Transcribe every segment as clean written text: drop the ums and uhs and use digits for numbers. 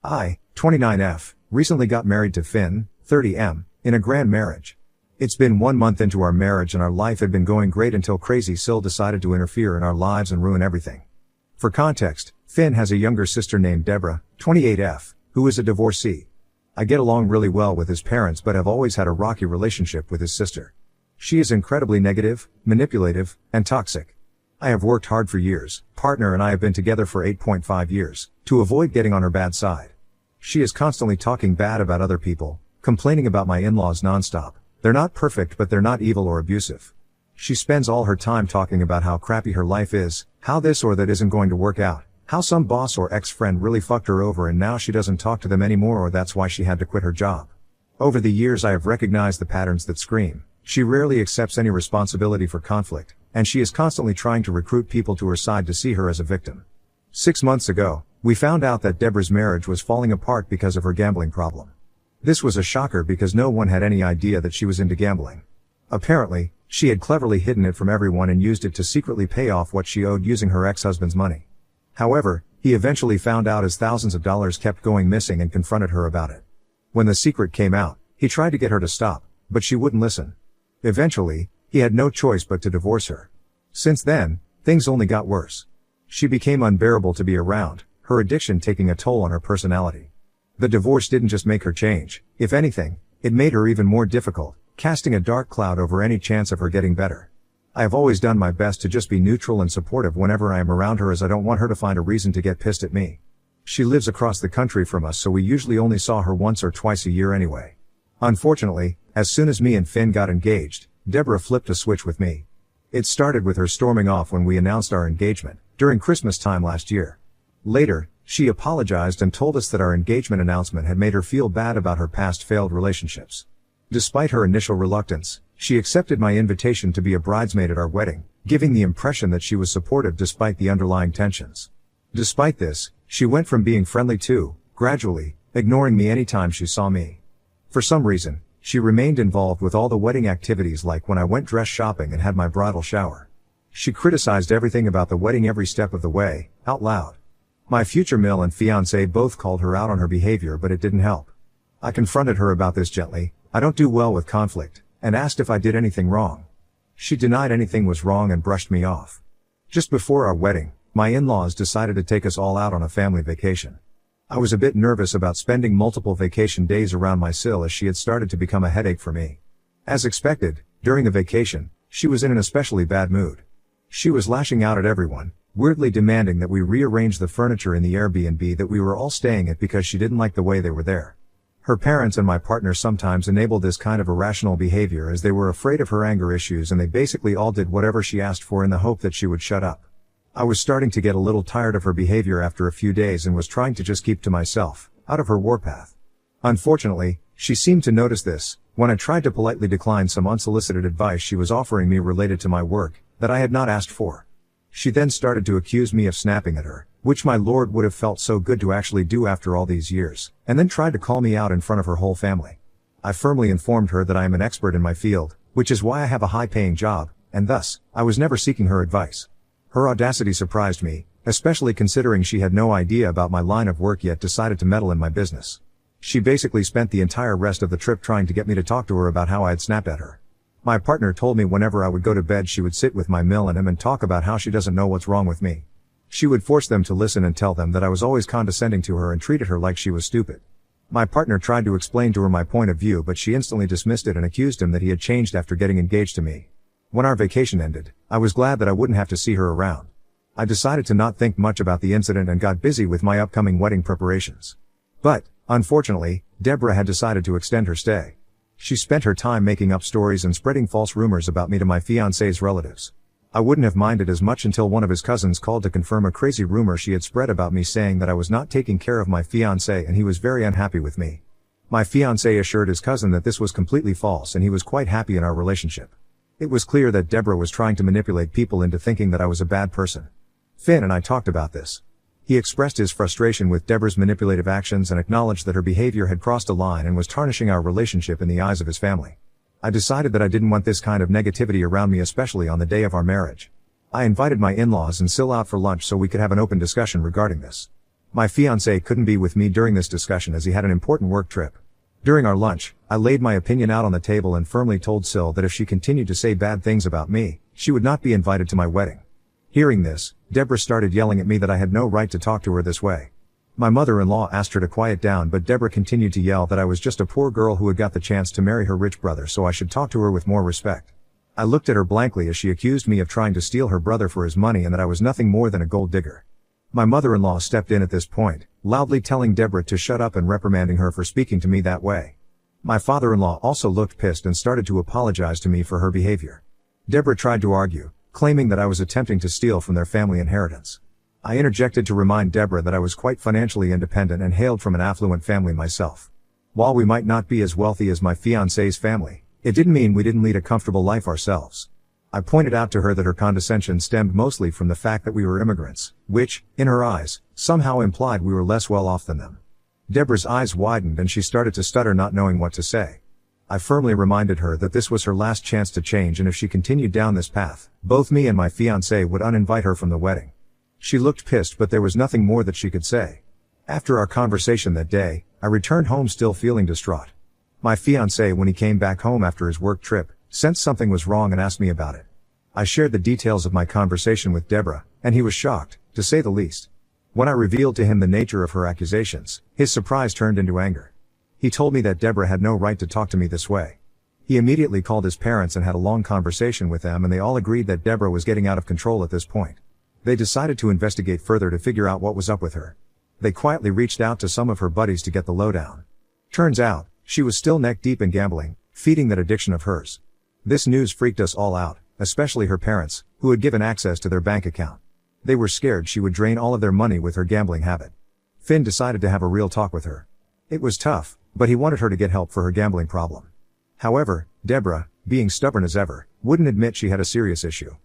I, 29F, recently got married to Finn, 30M, in a grand marriage. It's been 1 month into our marriage and our life had been going great until Crazy Sil decided to interfere in our lives and ruin everything. For context, Finn has a younger sister named Deborah, 28F, who is a divorcee. I get along really well with his parents but have always had a rocky relationship with his sister. She is incredibly negative, manipulative, and toxic. I have worked hard for years, partner and I have been together for 8.5 years, to avoid getting on her bad side. She is constantly talking bad about other people, complaining about my in-laws nonstop. They're not perfect but they're not evil or abusive. She spends all her time talking about how crappy her life is, how this or that isn't going to work out, how some boss or ex-friend really fucked her over and now she doesn't talk to them anymore or that's why she had to quit her job. Over the years I have recognized the patterns that scream. She rarely accepts any responsibility for conflict, and she is constantly trying to recruit people to her side to see her as a victim. 6 months ago, we found out that Deborah's marriage was falling apart because of her gambling problem. This was a shocker because no one had any idea that she was into gambling. Apparently, she had cleverly hidden it from everyone and used it to secretly pay off what she owed using her ex-husband's money. However, he eventually found out as thousands of dollars kept going missing and confronted her about it. When the secret came out, he tried to get her to stop, but she wouldn't listen. Eventually, he had no choice but to divorce her. Since then, things only got worse. She became unbearable to be around, her addiction taking a toll on her personality. The divorce didn't just make her change, if anything, it made her even more difficult, casting a dark cloud over any chance of her getting better. I have always done my best to just be neutral and supportive whenever I am around her as I don't want her to find a reason to get pissed at me. She lives across the country from us so we usually only saw her once or twice a year anyway. Unfortunately, as soon as me and Finn got engaged, Deborah flipped a switch with me. It started with her storming off when we announced our engagement, during Christmas time last year. Later, she apologized and told us that our engagement announcement had made her feel bad about her past failed relationships. Despite her initial reluctance, she accepted my invitation to be a bridesmaid at our wedding, giving the impression that she was supportive despite the underlying tensions. Despite this, she went from being friendly to, gradually, ignoring me anytime she saw me. For some reason, she remained involved with all the wedding activities like when I went dress shopping and had my bridal shower. She criticized everything about the wedding every step of the way, out loud. My future mill and fiancé both called her out on her behavior but it didn't help. I confronted her about this gently. I don't do well with conflict, and asked if I did anything wrong. She denied anything was wrong and brushed me off. Just before our wedding, my in-laws decided to take us all out on a family vacation. I was a bit nervous about spending multiple vacation days around my Sil as she had started to become a headache for me. As expected, during the vacation, she was in an especially bad mood. She was lashing out at everyone, weirdly demanding that we rearrange the furniture in the Airbnb that we were all staying at because she didn't like the way they were there. Her parents and my partner sometimes enabled this kind of irrational behavior as they were afraid of her anger issues and they basically all did whatever she asked for in the hope that she would shut up. I was starting to get a little tired of her behavior after a few days and was trying to just keep to myself, out of her warpath. Unfortunately, she seemed to notice this, when I tried to politely decline some unsolicited advice she was offering me related to my work, that I had not asked for. She then started to accuse me of snapping at her, which my lord would have felt so good to actually do after all these years, and then tried to call me out in front of her whole family. I firmly informed her that I am an expert in my field, which is why I have a high-paying job, and thus, I was never seeking her advice. Her audacity surprised me, especially considering she had no idea about my line of work yet decided to meddle in my business. She basically spent the entire rest of the trip trying to get me to talk to her about how I had snapped at her. My partner told me whenever I would go to bed she would sit with my mill and him and talk about how she doesn't know what's wrong with me. She would force them to listen and tell them that I was always condescending to her and treated her like she was stupid. My partner tried to explain to her my point of view but she instantly dismissed it and accused him that he had changed after getting engaged to me. When our vacation ended, I was glad that I wouldn't have to see her around. I decided to not think much about the incident and got busy with my upcoming wedding preparations. But, unfortunately, Deborah had decided to extend her stay. She spent her time making up stories and spreading false rumors about me to my fiancé's relatives. I wouldn't have minded as much until one of his cousins called to confirm a crazy rumor she had spread about me saying that I was not taking care of my fiancé and he was very unhappy with me. My fiancé assured his cousin that this was completely false and he was quite happy in our relationship. It was clear that Deborah was trying to manipulate people into thinking that I was a bad person. Finn and I talked about this. He expressed his frustration with Deborah's manipulative actions and acknowledged that her behavior had crossed a line and was tarnishing our relationship in the eyes of his family. I decided that I didn't want this kind of negativity around me, especially on the day of our marriage. I invited my in-laws and Sil out for lunch so we could have an open discussion regarding this. My fiancé couldn't be with me during this discussion as he had an important work trip. During our lunch, I laid my opinion out on the table and firmly told Syl that if she continued to say bad things about me, she would not be invited to my wedding. Hearing this, Deborah started yelling at me that I had no right to talk to her this way. My mother-in-law asked her to quiet down, but Deborah continued to yell that I was just a poor girl who had got the chance to marry her rich brother, so I should talk to her with more respect. I looked at her blankly as she accused me of trying to steal her brother for his money and that I was nothing more than a gold digger. My mother-in-law stepped in at this point, loudly telling Deborah to shut up and reprimanding her for speaking to me that way. My father-in-law also looked pissed and started to apologize to me for her behavior. Deborah tried to argue, claiming that I was attempting to steal from their family inheritance. I interjected to remind Deborah that I was quite financially independent and hailed from an affluent family myself. While we might not be as wealthy as my fiancé's family, it didn't mean we didn't lead a comfortable life ourselves. I pointed out to her that her condescension stemmed mostly from the fact that we were immigrants, which, in her eyes, somehow implied we were less well off than them. Deborah's eyes widened and she started to stutter, not knowing what to say. I firmly reminded her that this was her last chance to change, and if she continued down this path, both me and my fiancé would uninvite her from the wedding. She looked pissed, but there was nothing more that she could say. After our conversation that day, I returned home still feeling distraught. My fiancé, when he came back home after his work trip, sensed something was wrong and asked me about it. I shared the details of my conversation with Deborah, and he was shocked, to say the least. When I revealed to him the nature of her accusations, his surprise turned into anger. He told me that Deborah had no right to talk to me this way. He immediately called his parents and had a long conversation with them, and they all agreed that Deborah was getting out of control at this point. They decided to investigate further to figure out what was up with her. They quietly reached out to some of her buddies to get the lowdown. Turns out, she was still neck deep in gambling, feeding that addiction of hers. This news freaked us all out, especially her parents, who had given access to their bank account. They were scared she would drain all of their money with her gambling habit. Finn decided to have a real talk with her. It was tough, but he wanted her to get help for her gambling problem. However, Deborah, being stubborn as ever, wouldn't admit she had a serious issue.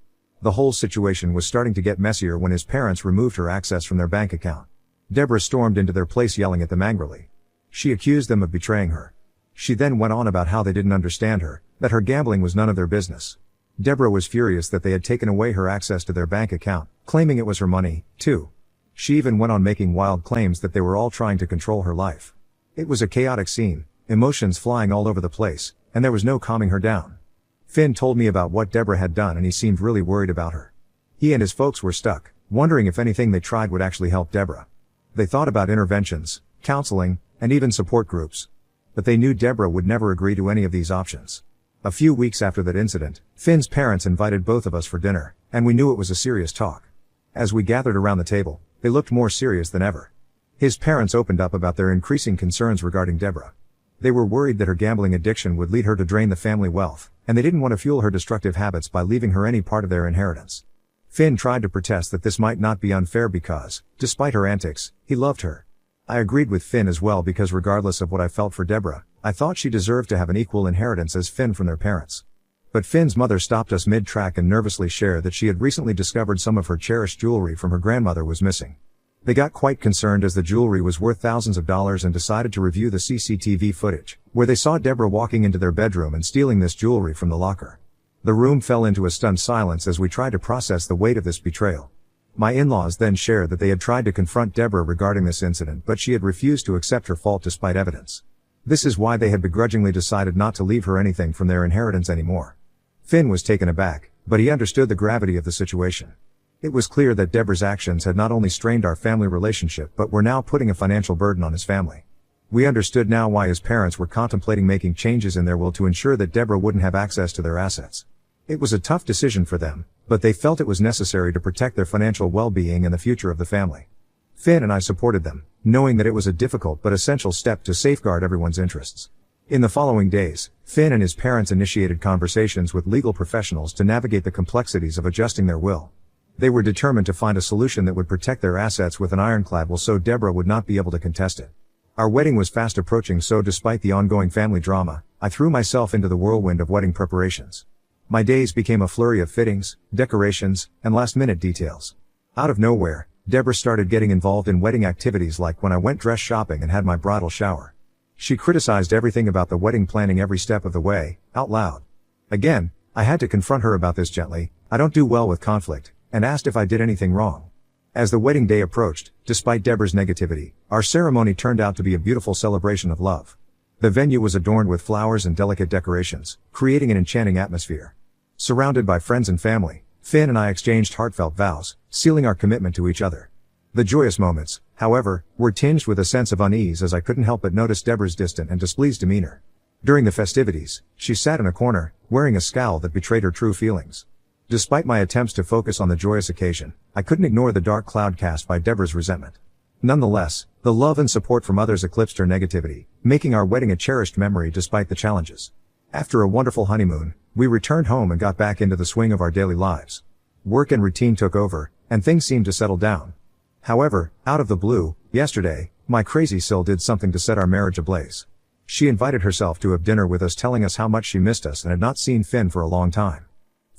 The whole situation was starting to get messier when his parents removed her access from their bank account. Deborah stormed into their place yelling at them angrily. She accused them of betraying her. She then went on about how they didn't understand her, that her gambling was none of their business. Deborah was furious that they had taken away her access to their bank account, claiming it was her money, too. She even went on making wild claims that they were all trying to control her life. It was a chaotic scene, emotions flying all over the place, and there was no calming her down. Finn told me about what Deborah had done, and he seemed really worried about her. He and his folks were stuck, wondering if anything they tried would actually help Deborah. They thought about interventions, counseling, and even support groups. But they knew Deborah would never agree to any of these options. A few weeks after that incident, Finn's parents invited both of us for dinner, and we knew it was a serious talk. As we gathered around the table, they looked more serious than ever. His parents opened up about their increasing concerns regarding Deborah. They were worried that her gambling addiction would lead her to drain the family wealth, and they didn't want to fuel her destructive habits by leaving her any part of their inheritance. Finn tried to protest that this might not be unfair because, despite her antics, he loved her. I agreed with Finn as well because regardless of what I felt for Deborah, I thought she deserved to have an equal inheritance as Finn from their parents. But Finn's mother stopped us mid-track and nervously shared that she had recently discovered some of her cherished jewelry from her grandmother was missing. They got quite concerned as the jewelry was worth thousands of dollars and decided to review the CCTV footage, where they saw Deborah walking into their bedroom and stealing this jewelry from the locker. The room fell into a stunned silence as we tried to process the weight of this betrayal. My in-laws then shared that they had tried to confront Deborah regarding this incident, but she had refused to accept her fault despite evidence. This is why they had begrudgingly decided not to leave her anything from their inheritance anymore. Finn was taken aback, but he understood the gravity of the situation. It was clear that Deborah's actions had not only strained our family relationship but were now putting a financial burden on his family. We understood now why his parents were contemplating making changes in their will to ensure that Deborah wouldn't have access to their assets. It was a tough decision for them, but they felt it was necessary to protect their financial well-being and the future of the family. Finn and I supported them, knowing that it was a difficult but essential step to safeguard everyone's interests. In the following days, Finn and his parents initiated conversations with legal professionals to navigate the complexities of adjusting their will. They were determined to find a solution that would protect their assets with an ironclad will so Deborah would not be able to contest it. Our wedding was fast approaching, so despite the ongoing family drama, I threw myself into the whirlwind of wedding preparations. My days became a flurry of fittings, decorations, and last-minute details. Out of nowhere, Deborah started getting involved in wedding activities like when I went dress shopping and had my bridal shower. She criticized everything about the wedding planning every step of the way, out loud. Again, I had to confront her about this gently. I don't do well with conflict, and asked if I did anything wrong. As the wedding day approached, despite Deborah's negativity, our ceremony turned out to be a beautiful celebration of love. The venue was adorned with flowers and delicate decorations, creating an enchanting atmosphere. Surrounded by friends and family, Finn and I exchanged heartfelt vows, sealing our commitment to each other. The joyous moments, however, were tinged with a sense of unease as I couldn't help but notice Deborah's distant and displeased demeanor. During the festivities, she sat in a corner, wearing a scowl that betrayed her true feelings. Despite my attempts to focus on the joyous occasion, I couldn't ignore the dark cloud cast by Deborah's resentment. Nonetheless, the love and support from others eclipsed her negativity, making our wedding a cherished memory despite the challenges. After a wonderful honeymoon, we returned home and got back into the swing of our daily lives. Work and routine took over, and things seemed to settle down. However, out of the blue, yesterday, my crazy Sil did something to set our marriage ablaze. She invited herself to have dinner with us, telling us how much she missed us and had not seen Finn for a long time.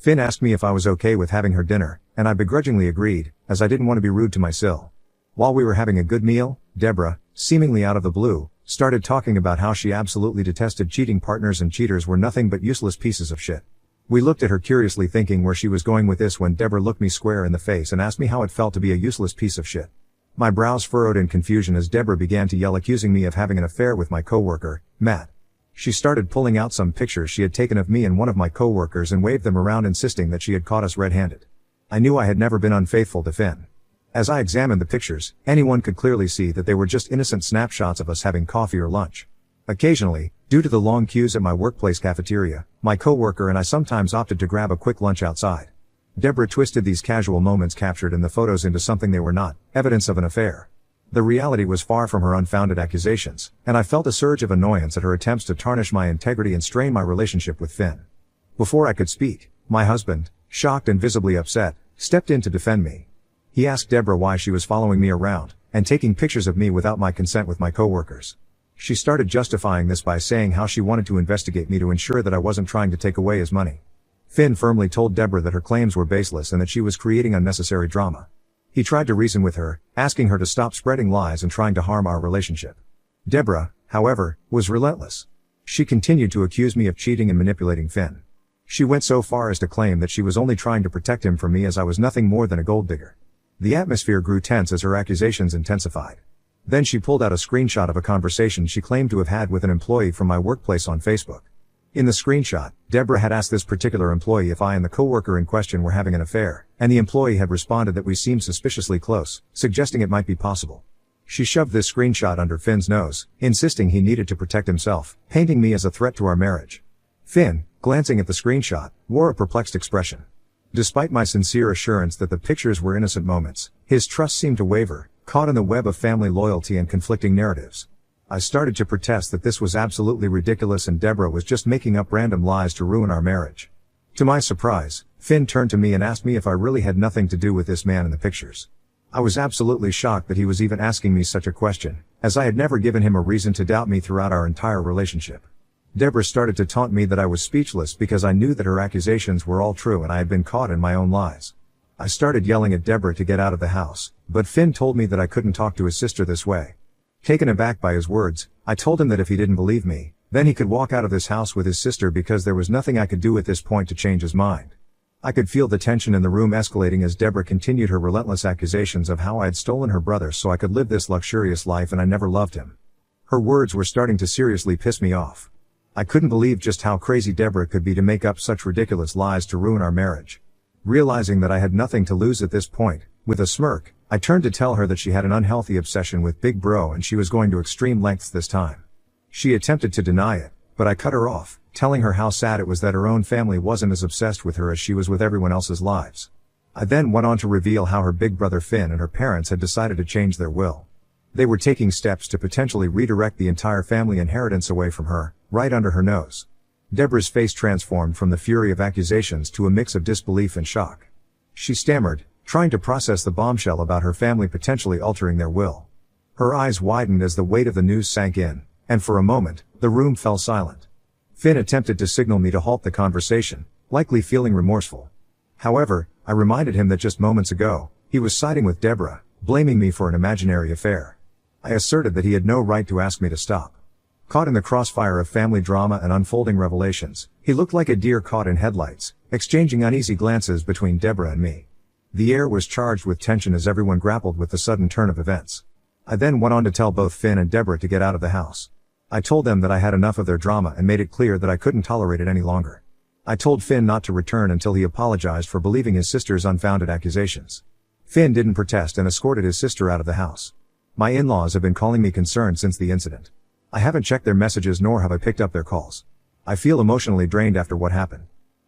Finn asked me if I was okay with having her dinner, and I begrudgingly agreed, as I didn't want to be rude to my Sil. While we were having a good meal, Deborah, seemingly out of the blue, started talking about how she absolutely detested cheating partners and cheaters were nothing but useless pieces of shit. We looked at her curiously, thinking where she was going with this, when Deborah looked me square in the face and asked me how it felt to be a useless piece of shit. My brows furrowed in confusion as Deborah began to yell, accusing me of having an affair with my coworker, Matt. She started pulling out some pictures she had taken of me and one of my coworkers and waved them around, insisting that she had caught us red-handed. I knew I had never been unfaithful to Finn. As I examined the pictures, anyone could clearly see that they were just innocent snapshots of us having coffee or lunch. Occasionally, due to the long queues at my workplace cafeteria, my coworker and I sometimes opted to grab a quick lunch outside. Deborah twisted these casual moments captured in the photos into something they were not, evidence of an affair. The reality was far from her unfounded accusations, and I felt a surge of annoyance at her attempts to tarnish my integrity and strain my relationship with Finn. Before I could speak, my husband, shocked and visibly upset, stepped in to defend me. He asked Deborah why she was following me around, and taking pictures of me without my consent with my coworkers. She started justifying this by saying how she wanted to investigate me to ensure that I wasn't trying to take away his money. Finn firmly told Deborah that her claims were baseless and that she was creating unnecessary drama. He tried to reason with her, asking her to stop spreading lies and trying to harm our relationship. Deborah, however, was relentless. She continued to accuse me of cheating and manipulating Finn. She went so far as to claim that she was only trying to protect him from me, as I was nothing more than a gold digger. The atmosphere grew tense as her accusations intensified. Then she pulled out a screenshot of a conversation she claimed to have had with an employee from my workplace on Facebook. In the screenshot, Deborah had asked this particular employee if I and the coworker in question were having an affair, and the employee had responded that we seemed suspiciously close, suggesting it might be possible. She shoved this screenshot under Finn's nose, insisting he needed to protect himself, painting me as a threat to our marriage. Finn, glancing at the screenshot, wore a perplexed expression. Despite my sincere assurance that the pictures were innocent moments, his trust seemed to waver, caught in the web of family loyalty and conflicting narratives. I started to protest that this was absolutely ridiculous and Deborah was just making up random lies to ruin our marriage. To my surprise, Finn turned to me and asked me if I really had nothing to do with this man in the pictures. I was absolutely shocked that he was even asking me such a question, as I had never given him a reason to doubt me throughout our entire relationship. Deborah started to taunt me that I was speechless because I knew that her accusations were all true and I had been caught in my own lies. I started yelling at Deborah to get out of the house, but Finn told me that I couldn't talk to his sister this way. Taken aback by his words, I told him that if he didn't believe me, then he could walk out of this house with his sister because there was nothing I could do at this point to change his mind. I could feel the tension in the room escalating as Deborah continued her relentless accusations of how I had stolen her brother so I could live this luxurious life and I never loved him. Her words were starting to seriously piss me off. I couldn't believe just how crazy Deborah could be to make up such ridiculous lies to ruin our marriage. Realizing that I had nothing to lose at this point, with a smirk, I turned to tell her that she had an unhealthy obsession with Big Bro and she was going to extreme lengths this time. She attempted to deny it, but I cut her off, telling her how sad it was that her own family wasn't as obsessed with her as she was with everyone else's lives. I then went on to reveal how her big brother Finn and her parents had decided to change their will. They were taking steps to potentially redirect the entire family inheritance away from her, right under her nose. Deborah's face transformed from the fury of accusations to a mix of disbelief and shock. She stammered, trying to process the bombshell about her family potentially altering their will. Her eyes widened as the weight of the news sank in, and for a moment, the room fell silent. Finn attempted to signal me to halt the conversation, likely feeling remorseful. However, I reminded him that just moments ago, he was siding with Deborah, blaming me for an imaginary affair. I asserted that he had no right to ask me to stop. Caught in the crossfire of family drama and unfolding revelations, he looked like a deer caught in headlights, exchanging uneasy glances between Deborah and me. The air was charged with tension as everyone grappled with the sudden turn of events. I then went on to tell both Finn and Deborah to get out of the house. I told them that I had enough of their drama and made it clear that I couldn't tolerate it any longer. I told Finn not to return until he apologized for believing his sister's unfounded accusations. Finn didn't protest and escorted his sister out of the house. My in-laws have been calling me concerned since the incident. I haven't checked their messages nor have I picked up their calls. I feel emotionally drained after what happened.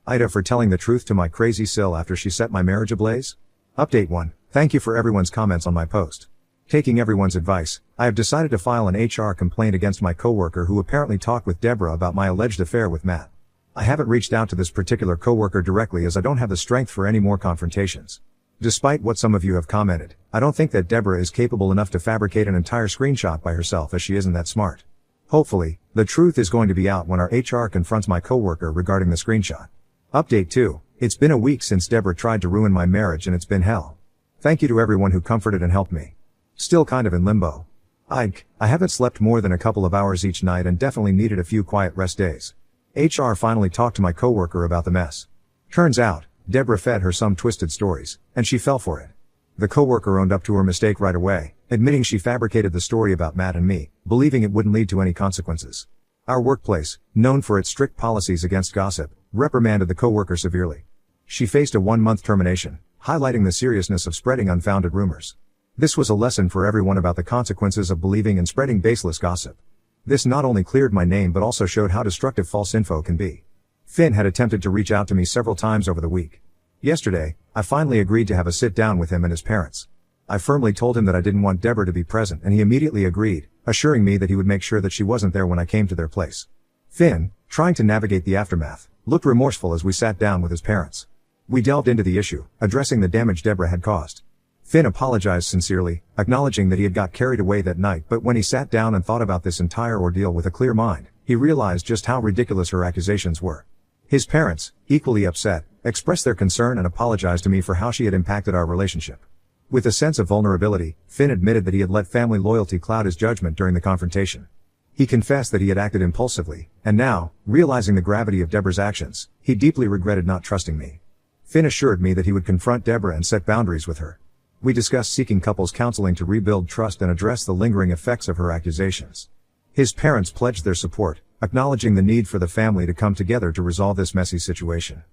Ida for telling the truth to my crazy Sil after she set my marriage ablaze. Update 1. Thank you for everyone's comments on my post. Taking everyone's advice, I have decided to file an HR complaint against my coworker who apparently talked with Deborah about my alleged affair with Matt. I haven't reached out to this particular coworker directly as I don't have the strength for any more confrontations. Despite what some of you have commented, I don't think that Deborah is capable enough to fabricate an entire screenshot by herself as she isn't that smart. Hopefully, the truth is going to be out when our HR confronts my coworker regarding the screenshot. Update 2. It's been a week since Deborah tried to ruin my marriage and it's been hell. Thank you to everyone who comforted and helped me. Still kind of in limbo. I haven't slept more than a couple of hours each night and definitely needed a few quiet rest days. HR finally talked to my coworker about the mess. Turns out, Deborah fed her some twisted stories, and she fell for it. The coworker owned up to her mistake right away, admitting she fabricated the story about Matt and me, believing it wouldn't lead to any consequences. Our workplace, known for its strict policies against gossip, reprimanded the coworker severely. She faced a 1-month termination, highlighting the seriousness of spreading unfounded rumors. This was a lesson for everyone about the consequences of believing and spreading baseless gossip. This not only cleared my name but also showed how destructive false info can be. Finn had attempted to reach out to me several times over the week. Yesterday, I finally agreed to have a sit down with him and his parents. I firmly told him that I didn't want Deborah to be present and he immediately agreed, assuring me that he would make sure that she wasn't there when I came to their place. Finn, trying to navigate the aftermath, looked remorseful as we sat down with his parents. We delved into the issue, addressing the damage Deborah had caused. Finn apologized sincerely, acknowledging that he had got carried away that night, but when he sat down and thought about this entire ordeal with a clear mind, he realized just how ridiculous her accusations were. His parents, equally upset, expressed their concern and apologized to me for how she had impacted our relationship. With a sense of vulnerability, Finn admitted that he had let family loyalty cloud his judgment during the confrontation. He confessed that he had acted impulsively, and now, realizing the gravity of Deborah's actions, he deeply regretted not trusting me. Finn assured me that he would confront Deborah and set boundaries with her. We discussed seeking couples counseling to rebuild trust and address the lingering effects of her accusations. His parents pledged their support, acknowledging the need for the family to come together to resolve this messy situation.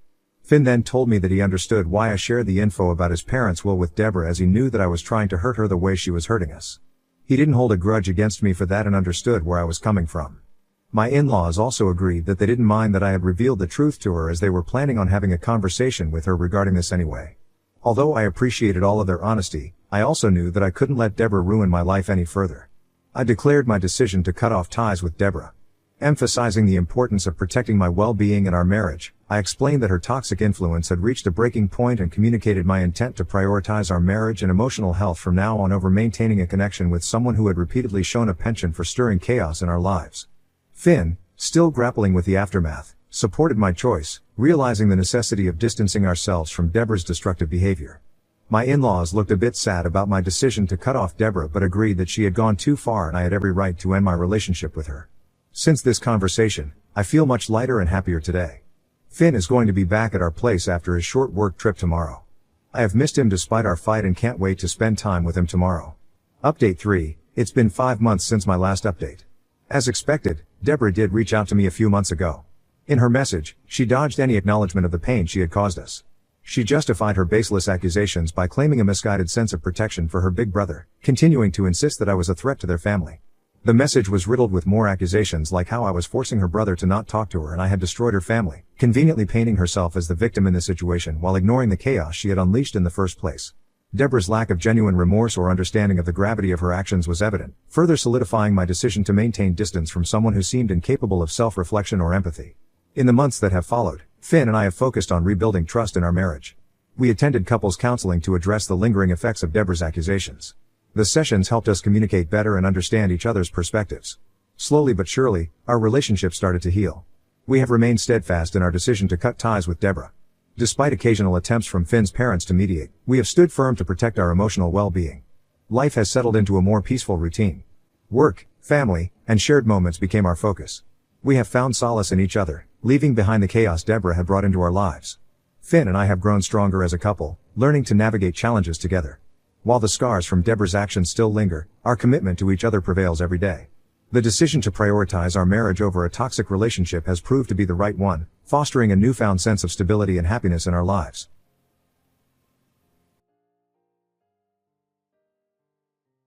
Finn then told me that he understood why I shared the info about his parents' will with Deborah, as he knew that I was trying to hurt her the way she was hurting us. He didn't hold a grudge against me for that and understood where I was coming from. My in-laws also agreed that they didn't mind that I had revealed the truth to her, as they were planning on having a conversation with her regarding this anyway. Although I appreciated all of their honesty, I also knew that I couldn't let Deborah ruin my life any further. I declared my decision to cut off ties with Deborah. Emphasizing the importance of protecting my well-being and our marriage, I explained that her toxic influence had reached a breaking point and communicated my intent to prioritize our marriage and emotional health from now on over maintaining a connection with someone who had repeatedly shown a penchant for stirring chaos in our lives. Finn, still grappling with the aftermath, supported my choice, realizing the necessity of distancing ourselves from Deborah's destructive behavior. My in-laws looked a bit sad about my decision to cut off Deborah but agreed that she had gone too far and I had every right to end my relationship with her. Since this conversation, I feel much lighter and happier today. Finn is going to be back at our place after his short work trip tomorrow. I have missed him despite our fight and can't wait to spend time with him tomorrow. Update 3. It's been 5 months since my last update. As expected, Deborah did reach out to me a few months ago. In her message, she dodged any acknowledgement of the pain she had caused us. She justified her baseless accusations by claiming a misguided sense of protection for her big brother, continuing to insist that I was a threat to their family. The message was riddled with more accusations like how I was forcing her brother to not talk to her and I had destroyed her family, conveniently painting herself as the victim in the situation while ignoring the chaos she had unleashed in the first place. Deborah's lack of genuine remorse or understanding of the gravity of her actions was evident, further solidifying my decision to maintain distance from someone who seemed incapable of self-reflection or empathy. In the months that have followed, Finn and I have focused on rebuilding trust in our marriage. We attended couples counseling to address the lingering effects of Deborah's accusations. The sessions helped us communicate better and understand each other's perspectives. Slowly but surely, our relationship started to heal. We have remained steadfast in our decision to cut ties with Deborah. Despite occasional attempts from Finn's parents to mediate, we have stood firm to protect our emotional well-being. Life has settled into a more peaceful routine. Work, family, and shared moments became our focus. We have found solace in each other, leaving behind the chaos Deborah had brought into our lives. Finn and I have grown stronger as a couple, learning to navigate challenges together. While the scars from Deborah's actions still linger, our commitment to each other prevails every day. The decision to prioritize our marriage over a toxic relationship has proved to be the right one, fostering a newfound sense of stability and happiness in our lives.